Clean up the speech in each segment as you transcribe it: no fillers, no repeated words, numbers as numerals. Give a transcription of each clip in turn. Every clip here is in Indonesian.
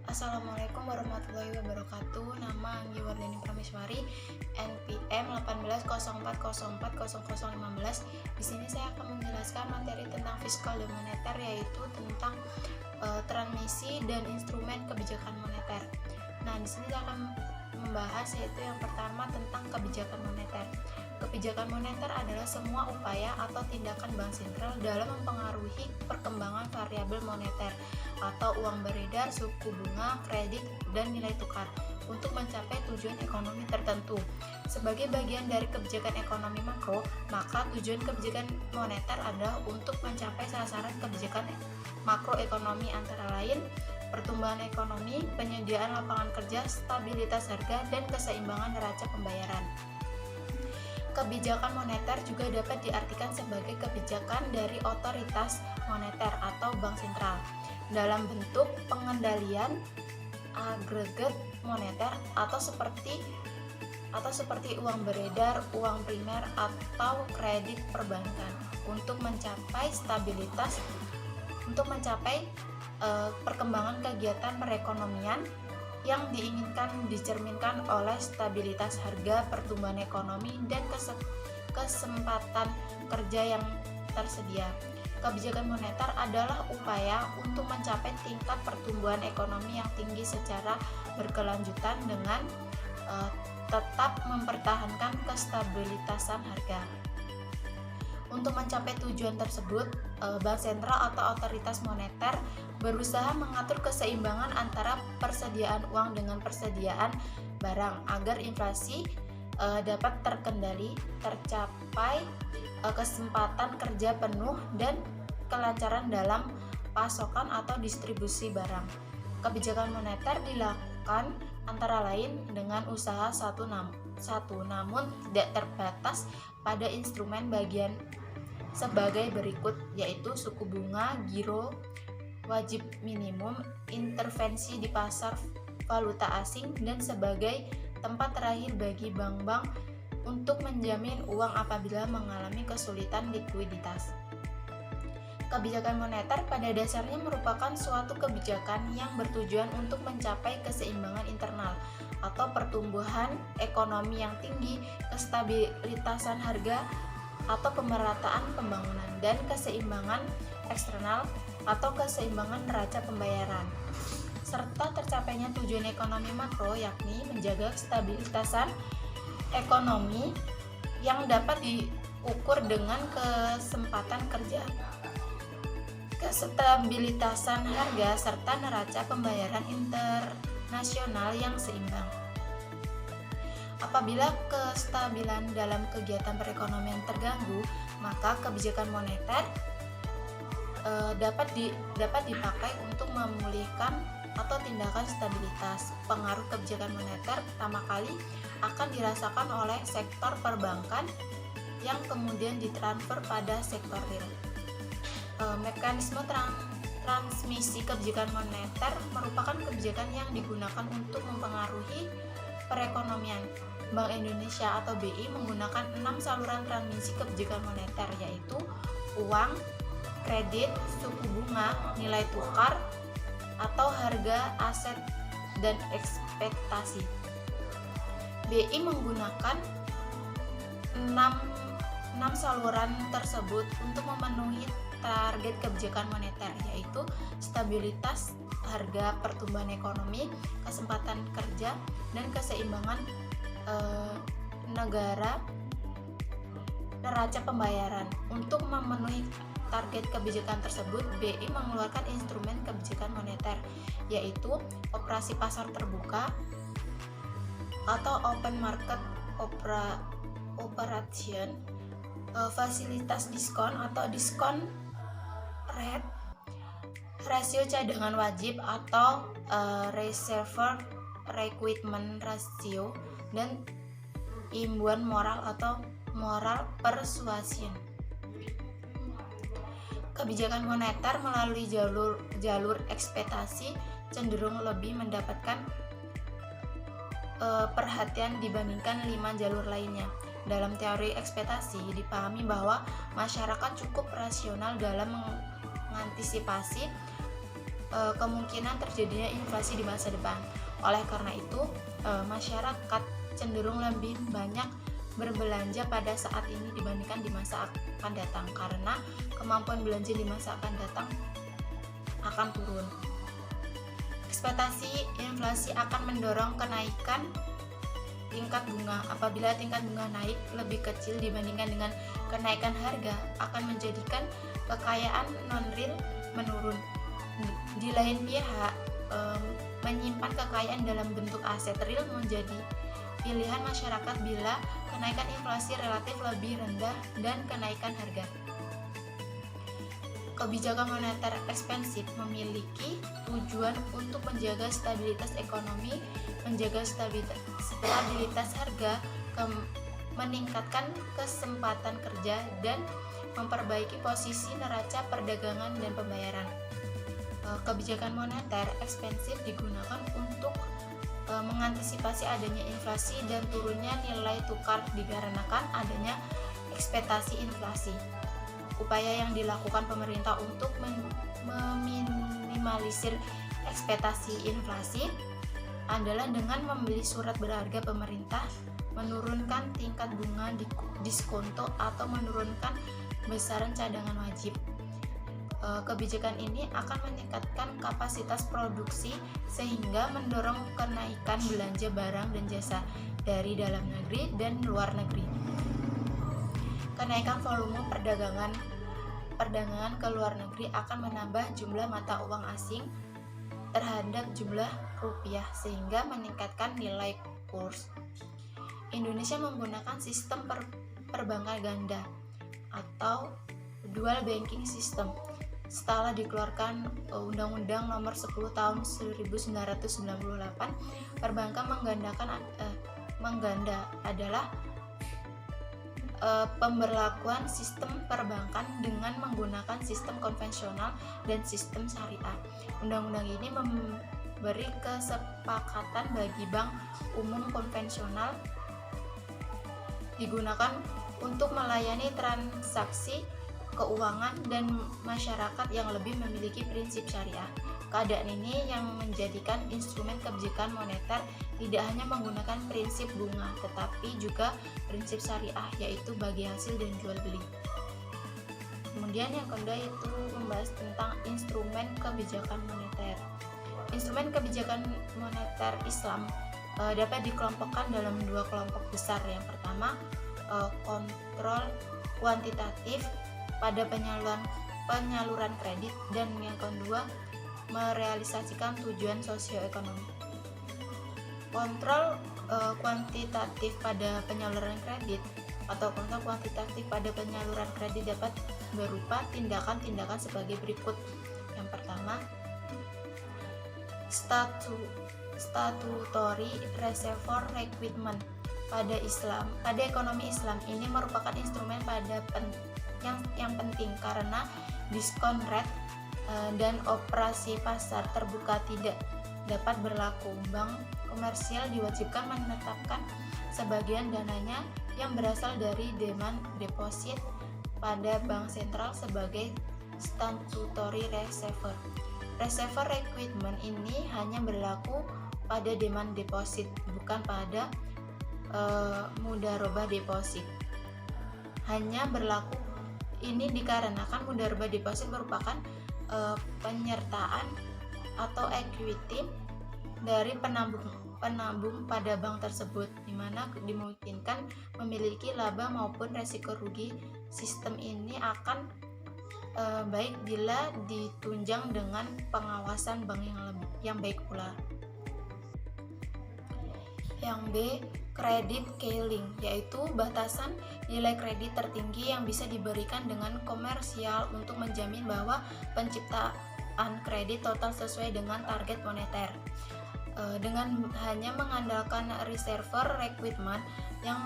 Assalamualaikum warahmatullahi wabarakatuh. Nama Anggi Wardani Prameswari, NPM 1804040015. Di sini saya akan menjelaskan materi tentang fiskal dan moneter, yaitu tentang transmisi dan instrumen kebijakan moneter. Nah, di sini saya akan membahas yaitu yang pertama tentang kebijakan moneter. Kebijakan moneter adalah semua upaya atau tindakan bank sentral dalam mempengaruhi perkembangan variabel moneter atau uang beredar, suku bunga, kredit, dan nilai tukar untuk mencapai tujuan ekonomi tertentu. Sebagai bagian dari kebijakan ekonomi makro, maka tujuan kebijakan moneter adalah untuk mencapai sasaran kebijakan makroekonomi antara lain pertumbuhan ekonomi, penyediaan lapangan kerja, stabilitas harga, dan keseimbangan neraca pembayaran. Kebijakan moneter juga dapat diartikan sebagai kebijakan dari otoritas moneter atau bank sentral dalam bentuk pengendalian agregat moneter atau seperti uang beredar, uang primer, atau kredit perbankan untuk mencapai perkembangan kegiatan perekonomian yang diinginkan dicerminkan oleh stabilitas harga, pertumbuhan ekonomi, dan kesempatan kerja yang tersedia. Kebijakan moneter adalah upaya untuk mencapai tingkat pertumbuhan ekonomi yang tinggi secara berkelanjutan dengan tetap mempertahankan kestabilitasan harga. Untuk mencapai tujuan tersebut, bank sentral atau otoritas moneter berusaha mengatur keseimbangan antara persediaan uang dengan persediaan barang agar inflasi dapat terkendali, tercapai kesempatan kerja penuh, dan kelancaran dalam pasokan atau distribusi barang. Kebijakan moneter dilakukan antara lain dengan usaha satu namun tidak terbatas pada instrumen bagian sebagai berikut, yaitu suku bunga, giro, wajib minimum, intervensi di pasar valuta asing, dan sebagai tempat terakhir bagi bank-bank untuk menjamin uang apabila mengalami kesulitan likuiditas. Kebijakan moneter pada dasarnya merupakan suatu kebijakan yang bertujuan untuk mencapai keseimbangan internal atau pertumbuhan ekonomi yang tinggi, kestabilitasan harga atau pemerataan pembangunan, dan keseimbangan eksternal atau keseimbangan neraca pembayaran, serta tercapainya tujuan ekonomi makro, yakni menjaga stabilitasan ekonomi yang dapat diukur dengan kesempatan kerja, kestabilitasan harga, serta neraca pembayaran internasional yang seimbang. Apabila kestabilan dalam kegiatan perekonomian terganggu, maka kebijakan moneter dapat dipakai untuk memulihkan atau tindakan stabilitas. Pengaruh kebijakan moneter pertama kali akan dirasakan oleh sektor perbankan yang kemudian ditransfer pada sektor real. Mekanisme transmisi kebijakan moneter merupakan kebijakan yang digunakan untuk mempengaruhi perekonomian. Bank Indonesia atau BI menggunakan 6 saluran transmisi kebijakan moneter, yaitu uang, kredit, suku bunga, nilai tukar atau harga aset, dan ekspektasi. BI menggunakan 6 saluran tersebut untuk memenuhi target kebijakan moneter, yaitu stabilitas harga, pertumbuhan ekonomi, kesempatan kerja, dan keseimbangan neraca pembayaran. Untuk memenuhi target kebijakan tersebut, BI mengeluarkan instrumen kebijakan moneter, yaitu operasi pasar terbuka atau open market operation, fasilitas diskon atau diskon rate, rasio cadangan wajib atau reserve requirement ratio, dan imbuan moral atau moral persuasion. Kebijakan moneter melalui jalur ekspektasi cenderung lebih mendapatkan perhatian dibandingkan 5 jalur lainnya. Dalam teori ekspektasi dipahami bahwa masyarakat cukup rasional dalam mengantisipasi kemungkinan terjadinya inflasi di masa depan. Oleh karena itu, masyarakat cenderung lebih banyak berbelanja pada saat ini dibandingkan di masa akan datang, karena kemampuan belanja di masa akan datang akan turun. Ekspektasi inflasi akan mendorong kenaikan tingkat bunga. Apabila tingkat bunga naik lebih kecil dibandingkan dengan kenaikan harga, akan menjadikan kekayaan non-real menurun. Di lain pihak, menyimpan kekayaan dalam bentuk aset real menjadi pilihan masyarakat bila kenaikan inflasi relatif lebih rendah dan kenaikan harga. Kebijakan moneter ekspansif memiliki tujuan untuk menjaga stabilitas ekonomi, menjaga stabilitas harga, meningkatkan kesempatan kerja, dan memperbaiki posisi neraca perdagangan dan pembayaran. Kebijakan moneter ekspansif digunakan untuk mengantisipasi adanya inflasi dan turunnya nilai tukar dikarenakan adanya ekspektasi inflasi. Upaya yang dilakukan pemerintah untuk meminimalisir ekspektasi inflasi adalah dengan membeli surat berharga pemerintah, menurunkan tingkat bunga diskonto, atau menurunkan besaran cadangan wajib. Kebijakan ini akan meningkatkan kapasitas produksi sehingga mendorong kenaikan belanja barang dan jasa dari dalam negeri dan luar negeri. Kenaikan volume perdagangan ke luar negeri akan menambah jumlah mata uang asing terhadap jumlah rupiah sehingga meningkatkan nilai kurs. Indonesia menggunakan sistem perbankan ganda atau dual banking system. Setelah dikeluarkan Undang-Undang Nomor 10 Tahun 1998, perbankan mengganda adalah pemberlakuan sistem perbankan dengan menggunakan sistem konvensional dan sistem syariah. Undang-undang ini memberi kesepakatan bagi bank umum konvensional digunakan untuk melayani transaksi keuangan dan masyarakat yang lebih memiliki prinsip syariah. Keadaan ini yang menjadikan instrumen kebijakan moneter tidak hanya menggunakan prinsip bunga, tetapi juga prinsip syariah, yaitu bagi hasil dan jual beli. Kemudian yang kedua itu membahas tentang instrumen kebijakan moneter. Instrumen kebijakan moneter Islam dapat dikelompokkan dalam dua kelompok besar. Yang pertama, kontrol kuantitatif pada penyaluran kredit, dan yang kedua merealisasikan tujuan sosioekonomi. Kontrol kuantitatif pada penyaluran kredit atau kontrol kuantitatif pada penyaluran kredit dapat berupa tindakan-tindakan sebagai berikut. Yang pertama, statutory reservoir requirement. Pada ekonomi Islam ini merupakan instrumen yang penting karena diskon rate dan operasi pasar terbuka tidak dapat berlaku. Bank komersial diwajibkan menetapkan sebagian dananya yang berasal dari demand deposit pada bank sentral sebagai statutory reservoir. Reservoir requirement ini hanya berlaku pada demand deposit, bukan pada mudharabah deposit. Hanya berlaku ini dikarenakan mudharabah deposit merupakan penyertaan atau equity dari penabung pada bank tersebut, di mana dimungkinkan memiliki laba maupun resiko rugi. Sistem ini akan baik bila ditunjang dengan pengawasan bank yang baik pula. Yang B, credit ceiling, yaitu batasan nilai kredit tertinggi yang bisa diberikan dengan komersial untuk menjamin bahwa penciptaan kredit total sesuai dengan target moneter. Dengan hanya mengandalkan reservoir requirement yang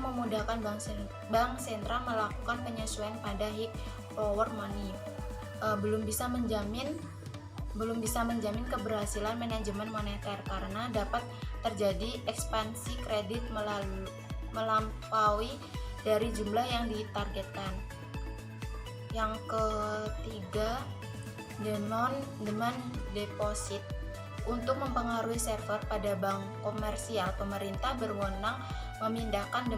memudahkan bank sentral melakukan penyesuaian pada high power money, belum bisa menjamin keberhasilan manajemen moneter karena dapat terjadi ekspansi kredit melampaui dari jumlah yang ditargetkan. Yang ketiga, demand deposit. Untuk mempengaruhi server pada bank komersial, pemerintah berwenang memindahkan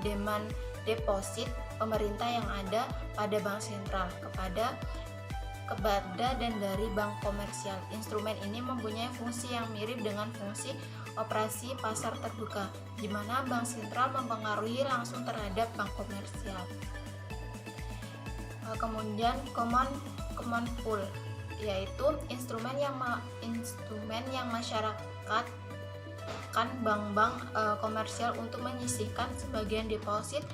demand deposit pemerintah yang ada pada bank sentral kepada dan dari bank komersial. Instrumen ini mempunyai fungsi yang mirip dengan fungsi operasi pasar terbuka, di mana bank sentral mempengaruhi langsung terhadap bank komersial. Kemudian common pool, yaitu instrumen yang masyarakat kan bank-bank komersial untuk menyisihkan sebagian deposit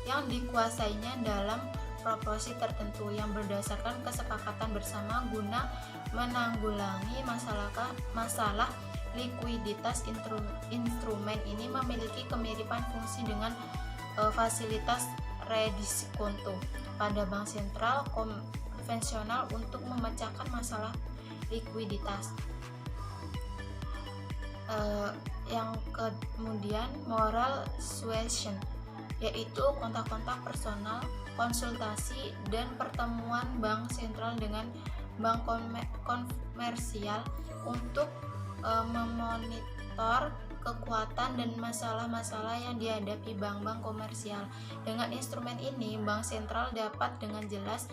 yang dikuasainya dalam proporsi tertentu yang berdasarkan kesepakatan bersama guna menanggulangi masalah likuiditas. Instrumen ini memiliki kemiripan fungsi dengan fasilitas rediskonto pada bank sentral konvensional untuk memecahkan masalah likuiditas. Yang kemudian moral suasion, yaitu kontak-kontak personal, konsultasi, dan pertemuan bank sentral dengan bank komersial untuk memonitor kekuatan dan masalah-masalah yang dihadapi bank-bank komersial. Dengan instrumen ini, bank sentral dapat dengan jelas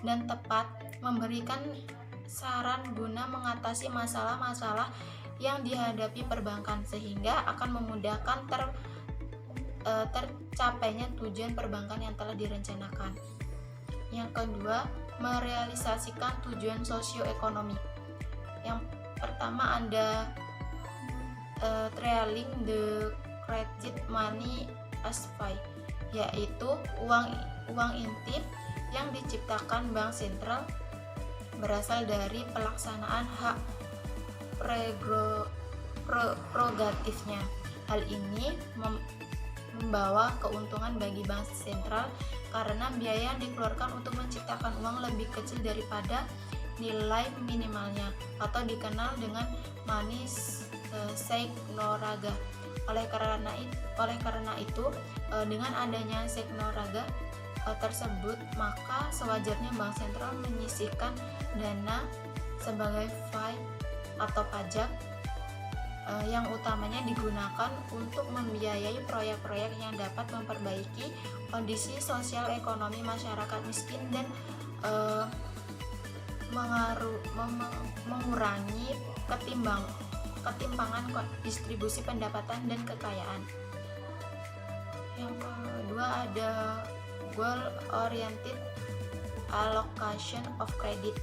dan tepat memberikan saran guna mengatasi masalah-masalah yang dihadapi perbankan, sehingga akan memudahkan tercapainya tujuan perbankan yang telah direncanakan. Yang kedua, merealisasikan tujuan sosioekonomi. Yang pertama ada trailing the credit money supply, yaitu uang intip yang diciptakan bank sentral berasal dari pelaksanaan hak prerogatifnya. Hal ini membawa keuntungan bagi bank sentral karena biaya yang dikeluarkan untuk menciptakan uang lebih kecil daripada nilai minimalnya, atau dikenal dengan money seignoraga. Oleh karena itu, dengan adanya seignoraga tersebut, maka sewajarnya bank sentral menyisihkan dana sebagai fee atau pajak yang utamanya digunakan untuk membiayai proyek-proyek yang dapat memperbaiki kondisi sosial ekonomi masyarakat miskin dan mengurangi ketimpangan distribusi pendapatan dan kekayaan. Yang kedua ada goal oriented allocation of credit.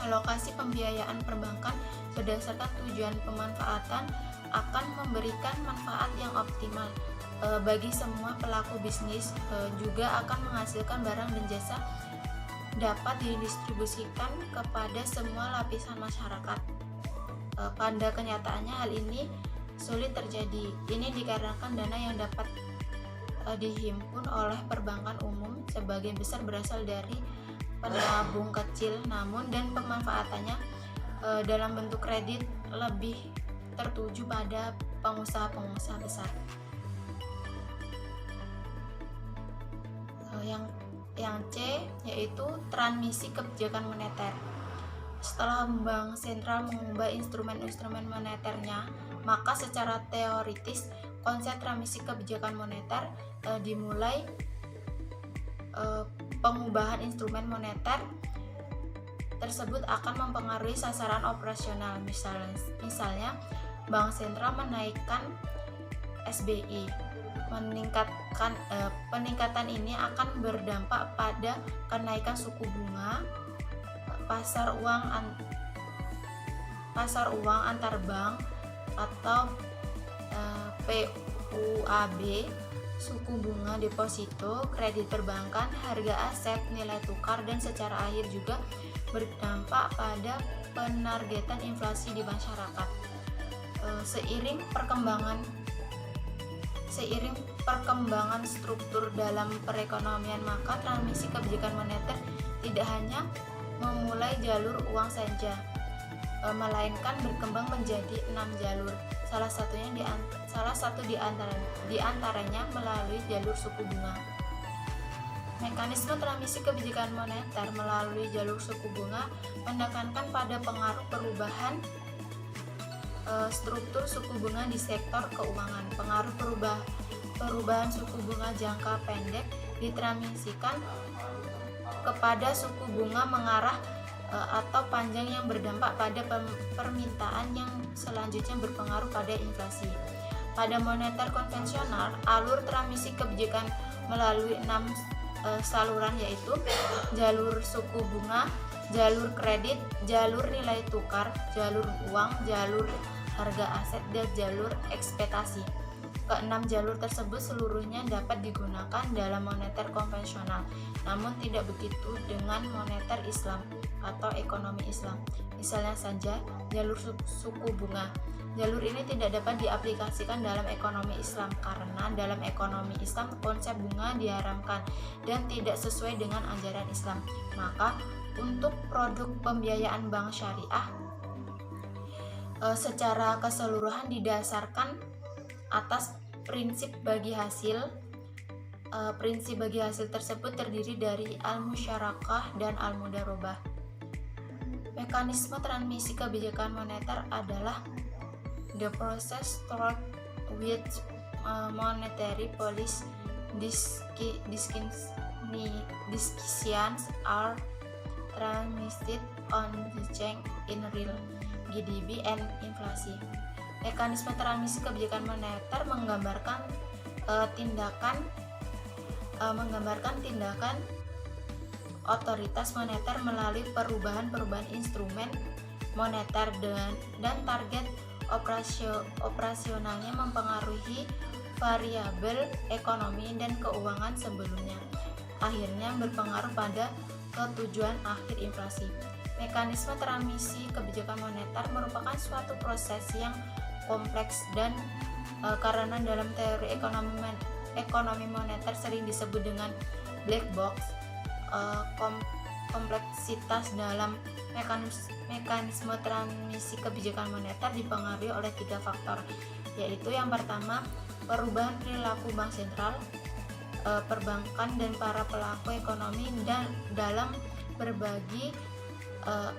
Alokasi pembiayaan perbankan berdasarkan tujuan pemanfaatan akan memberikan manfaat yang optimal bagi semua pelaku bisnis, juga akan menghasilkan barang dan jasa dapat didistribusikan kepada semua lapisan masyarakat. Pada kenyataannya hal ini sulit terjadi. Ini dikarenakan dana yang dapat dihimpun oleh perbankan umum sebagian besar berasal dari penabung kecil, namun dan pemanfaatannya dalam bentuk kredit lebih tertuju pada pengusaha-pengusaha besar. Yang C yaitu transmisi kebijakan moneter. Setelah bank sentral mengubah instrumen-instrumen moneternya, maka secara teoritis konsep transmisi kebijakan moneter dimulai. Pengubahan instrumen moneter tersebut akan mempengaruhi sasaran operasional. Misalnya bank sentral menaikkan SBI. Peningkatan ini akan berdampak pada kenaikan suku bunga pasar uang antar bank atau PUAB, suku bunga deposito, kredit perbankan, harga aset, nilai tukar, dan secara akhir juga berdampak pada penargetan inflasi di masyarakat. Seiring perkembangan struktur dalam perekonomian, maka transmisi kebijakan moneter tidak hanya memulai jalur uang saja, melainkan berkembang menjadi 6 jalur. Salah satu di antaranya melalui jalur suku bunga. Mekanisme transmisi kebijakan moneter melalui jalur suku bunga menekankan pada pengaruh perubahan struktur suku bunga di sektor keuangan. Pengaruh perubahan suku bunga jangka pendek ditransmisikan kepada suku bunga mengarah atau panjang yang berdampak pada permintaan yang selanjutnya berpengaruh pada inflasi. Pada moneter konvensional, alur transmisi kebijakan melalui 6 saluran, yaitu jalur suku bunga, jalur kredit, jalur nilai tukar, jalur uang, jalur harga aset, dan jalur ekspektasi. Keenam jalur tersebut seluruhnya dapat digunakan dalam moneter konvensional, namun tidak begitu dengan moneter Islam atau ekonomi Islam. Misalnya saja jalur suku bunga. Jalur ini tidak dapat diaplikasikan dalam ekonomi Islam karena dalam ekonomi Islam konsep bunga diharamkan dan tidak sesuai dengan ajaran Islam. Maka untuk produk pembiayaan bank syariah secara keseluruhan didasarkan atas prinsip bagi hasil. Prinsip bagi hasil tersebut terdiri dari al-musyarakah dan al-mudarobah. Mekanisme transmisi kebijakan moneter adalah the process through which monetary policy decisions are transmitted on the change in real GDP and inflasi. Mekanisme transmisi kebijakan moneter menggambarkan tindakan otoritas moneter melalui perubahan instrumen moneter dan target operasionalnya mempengaruhi variabel ekonomi dan keuangan sebelumnya, akhirnya berpengaruh pada ketujuan akhir inflasi. Mekanisme transmisi kebijakan moneter merupakan suatu proses yang kompleks dan karena dalam teori ekonomi moneter sering disebut dengan black box, kompleksitas dalam mekanisme transmisi kebijakan moneter dipengaruhi oleh 3 faktor, yaitu yang pertama perubahan perilaku bank sentral, perbankan dan para pelaku ekonomi dan dalam berbagi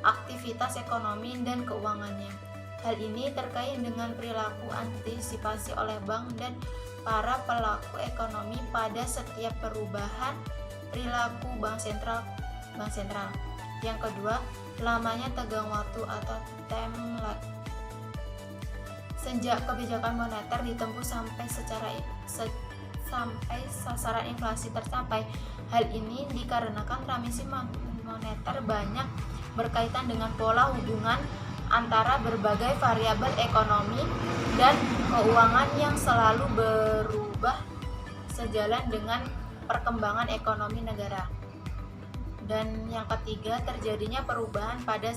aktivitas ekonomi dan keuangannya. Hal ini terkait dengan perilaku antisipasi oleh bank dan para pelaku ekonomi pada setiap perubahan perilaku bank sentral. Yang kedua, lamanya tegang waktu atau time lag. Sejak kebijakan moneter ditempuh sampai sasaran inflasi tercapai. Hal ini dikarenakan transmisi moneter banyak berkaitan dengan pola hubungan antara berbagai variabel ekonomi dan keuangan yang selalu berubah sejalan dengan perkembangan ekonomi negara. Dan yang ketiga, terjadinya perubahan pada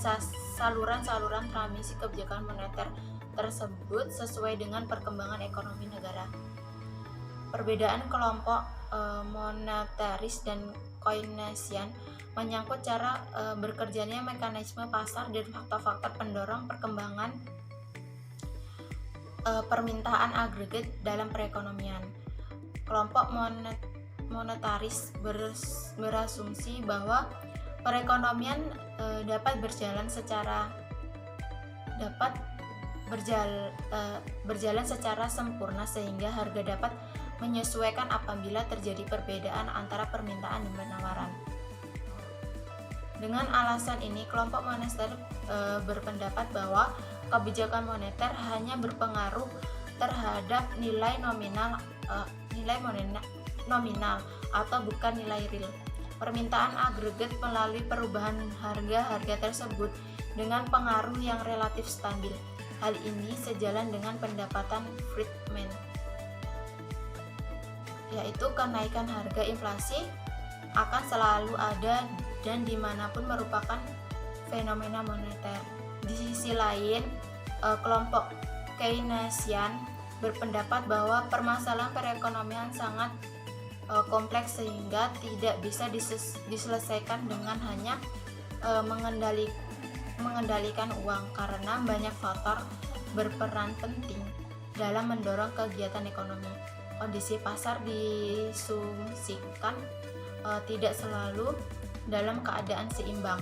saluran-saluran transmisi kebijakan moneter tersebut sesuai dengan perkembangan ekonomi negara. Perbedaan kelompok monetaris dan Keynesian menyangkut cara bekerjanya mekanisme pasar dan faktor-faktor pendorong perkembangan permintaan agregat dalam perekonomian. Kelompok monetaris berasumsi bahwa perekonomian dapat berjalan secara sempurna sehingga harga dapat menyesuaikan apabila terjadi perbedaan antara permintaan dan penawaran. Dengan alasan ini, kelompok moneter berpendapat bahwa kebijakan moneter hanya berpengaruh terhadap nilai nominal atau bukan nilai real permintaan agregat melalui perubahan harga tersebut dengan pengaruh yang relatif stabil. Hal ini sejalan dengan pendapatan Friedman, yaitu kenaikan harga inflasi akan selalu ada dan dimanapun merupakan fenomena moneter. Di sisi lain, kelompok Keynesian berpendapat bahwa permasalahan perekonomian sangat kompleks sehingga tidak bisa diselesaikan dengan hanya mengendalikan uang, karena banyak faktor berperan penting dalam mendorong kegiatan ekonomi. Kondisi pasar disumsikan tidak selalu dalam keadaan seimbang,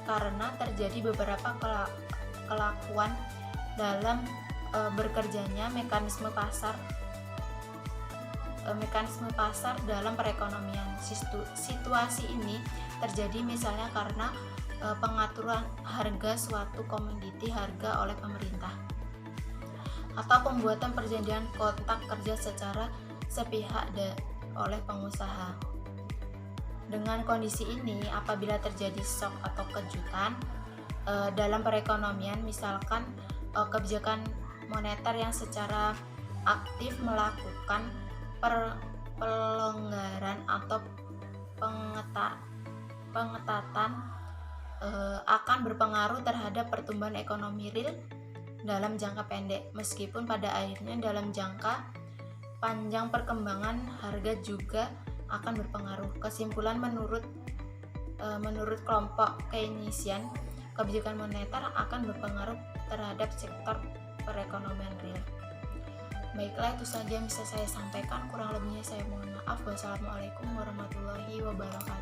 karena terjadi beberapa kelakuan dalam bekerjanya mekanisme pasar dalam perekonomian. Situasi ini terjadi misalnya karena pengaturan harga suatu komoditi harga oleh pemerintah, atau pembuatan perjanjian kontrak kerja secara sepihak oleh pengusaha. Dengan kondisi ini, apabila terjadi shock atau kejutan dalam perekonomian, misalkan kebijakan moneter yang secara aktif melakukan pelonggaran atau pengetatan, akan berpengaruh terhadap pertumbuhan ekonomi real dalam jangka pendek, meskipun pada akhirnya dalam jangka panjang perkembangan harga juga akan berpengaruh. Kesimpulan, menurut kelompok Keynesian, kebijakan moneter akan berpengaruh terhadap sektor perekonomian real. Baiklah, itu saja yang bisa saya sampaikan. Kurang lebihnya saya mohon maaf. Wassalamualaikum warahmatullahi wabarakatuh.